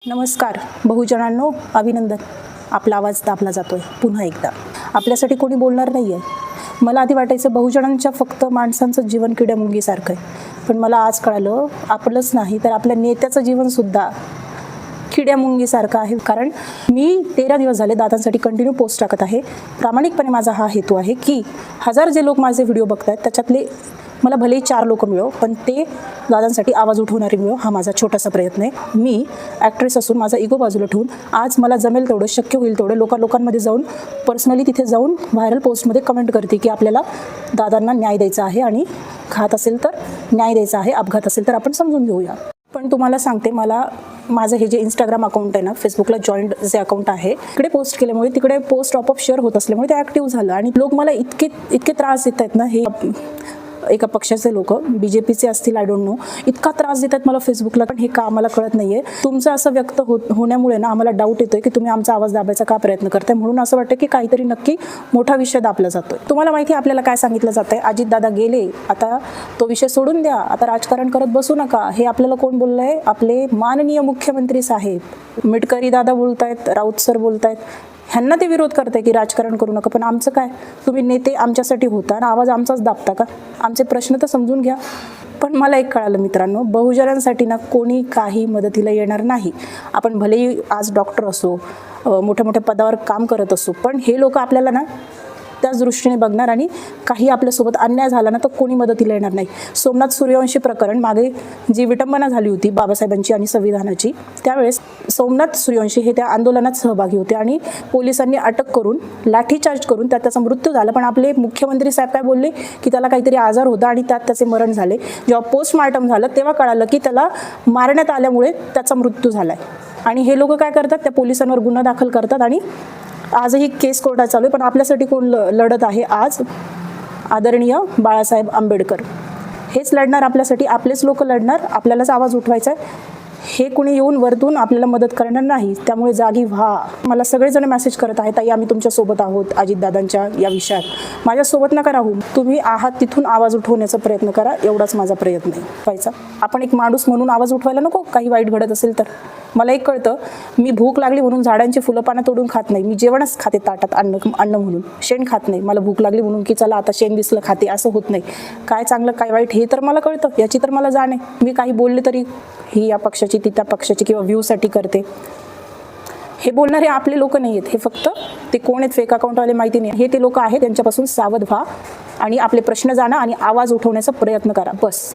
नमस्कार बहुजनांनो, अभिनंदन. आपला आवाज दाबला जातोय पुन्हा एकदा. आपल्यासाठी कोणी बोलणार नाही आहे. मला आधी वाटायचं बहुजनांच्या फक्त माणसांचं जीवन किड्यामुंगीसारखं आहे, पण मला आज कळालं आपलंच नाही तर आपल्या नेत्याचं जीवनसुद्धा किड्यामुंगीसारखं आहे. कारण मी 13 दिवस झाले दादांसाठी कंटिन्यू पोस्ट टाकत आहे. प्रामाणिकपणे माझा हा हेतू आहे की हजार जे लोक माझे व्हिडिओ बघत आहेत त्याच्यातले मला भलेही 4 लोक मिळो, पण ते दादांसाठी आवाज उठवणारे मिळो, हा माझा छोटासा प्रयत्न आहे. मी ॲक्ट्रेस असून माझा इगो बाजूला ठेवून आज मला जमेल तेवढं, शक्य होईल तेवढं लोकांमध्ये जाऊन, पर्सनली तिथे जाऊन व्हायरल पोस्टमध्ये कमेंट करते की आपल्याला दादांना न्याय द्यायचा आहे आणि घात असेल तर न्याय द्यायचा आहे, अपघात असेल तर आपण समजून घेऊया. पण तुम्हाला सांगते, मला माझं हे जे इंस्टाग्राम अकाउंट आहे ना, फेसबुकला जॉईंट जे अकाउंट आहे, तिकडे पोस्ट केल्यामुळे तिकडे पोस्ट ऑफ शेअर होत असल्यामुळे ते ॲक्टिव्ह झालं आणि लोक मला इतके त्रास देत आहेत ना. हे एका पक्षाचे लोक, BJPचे असतील, आय डोंट नो, इतका त्रास देतात मला फेसबुकला, पण हे का आम्हाला कळत नाहीये. तुमचं असं व्यक्त होण्यामुळे ना आम्हाला डाऊट येतोय की तुम्ही आमचा आवाज दाबायचा का प्रयत्न करताय. म्हणून असं वाटतं की काहीतरी नक्की मोठा विषय दाबला जातोय. तुम्हाला माहिती आहे आपल्याला काय सांगितलं जातंय? अजितदादा गेले, आता तो विषय सोडून द्या, आता राजकारण करत बसू नका. हे आपल्याला कोण बोललंय? आपले माननीय मुख्यमंत्री साहेब. मिटकरी दादा बोलतायत, राऊत सर बोलतायत, ह्यांना ते विरोध करताय की राजकारण करू नका. पण आमचं काय? तुम्ही नेते आमच्यासाठी होता आणि आवाज आमचाच दाबता का? आमचे प्रश्न तर समजून घ्या. पण मला एक कळालं मित्रांनो, बहुजनांसाठी ना कोणी काही मदतीला येणार नाही. आपण भलेही आज डॉक्टर असो, मोठ्या मोठ्या पदावर काम करत असो, पण हे लोक आपल्याला ना त्याच दृष्टीने बघणार आणि काही आपल्यासोबत अन्याय झाला ना तर कोणी मदतीला येणार नाही. सोमनाथ सूर्यवंशी प्रकरण मागे जी विटंबना झाली होती बाबासाहेबांची आणि संविधानाची, त्यावेळेस सोमनाथ सूर्यवंशी हे त्या आंदोलनात सहभागी होते आणि पोलिसांनी अटक करून लाठीचार्ज करून त्याचा मृत्यू झाला. पण आपले मुख्यमंत्री साहेब काय बोलले की त्याला काहीतरी आजार होता आणि त्यात त्याचे मरण झाले. जेव्हा पोस्टमार्टम झालं तेव्हा कळालं की त्याला मारण्यात आल्यामुळे त्याचा मृत्यू झालाय. आणि हे लोक काय करतात? त्या पोलिसांवर गुन्हा दाखल करतात आणि आजही केस कोर्टात चालू आहे. पण आपल्यासाठी कोण लढत आहे आज? आदरणीय बाळासाहेब आंबेडकर हेच लढणार आपल्यासाठी. आपलेच लोक लढणार. आपल्यालाच आवाज उठवायचा आहे. हे कुणी येऊन वरतून आपल्याला मदत करणार नाही. त्यामुळे जागी व्हा. मला सगळेजण मेसेज करत आहेत, ताई आम्ही तुमच्यासोबत आहोत अजितदादांच्या या विषयात. माझ्यासोबत नका राहू, तुम्ही आहात तिथून आवाज उठवण्याचा प्रयत्न करा. एवढाच माझा प्रयत्न आहे व्हायचा. आपण एक माणूस म्हणून आवाज उठवायला नको काही वाईट घडत असेल तर. मला एक कळतं, मी भूक लागली म्हणून झाडांची फुलं पानं तोडून खात नाही. मी जेवणच खाते ताटात, अन्न म्हणून. शेण खात नाही. मला भूक लागली म्हणून की चला आता शेण दिसलं खाते, असं होत नाही. काय चांगलं काय वाईट हे तर मला कळतं, याची तर मला जाण आहे. मी काही बोलले तरी ही या पक्षाची ती त्या पक्षाची किंवा व्ह्यूसाठी करते. हे बोलणारे आपले लोक नाही आहेत. हे फक्त ते कोण आहेत फेक अकाउंटवाले माहिती नाही. हे ते लोक आहेत, त्यांच्यापासून सावध व्हा आणि आपले प्रश्न जाणा आणि आवाज उठवण्याचा प्रयत्न करा, बस.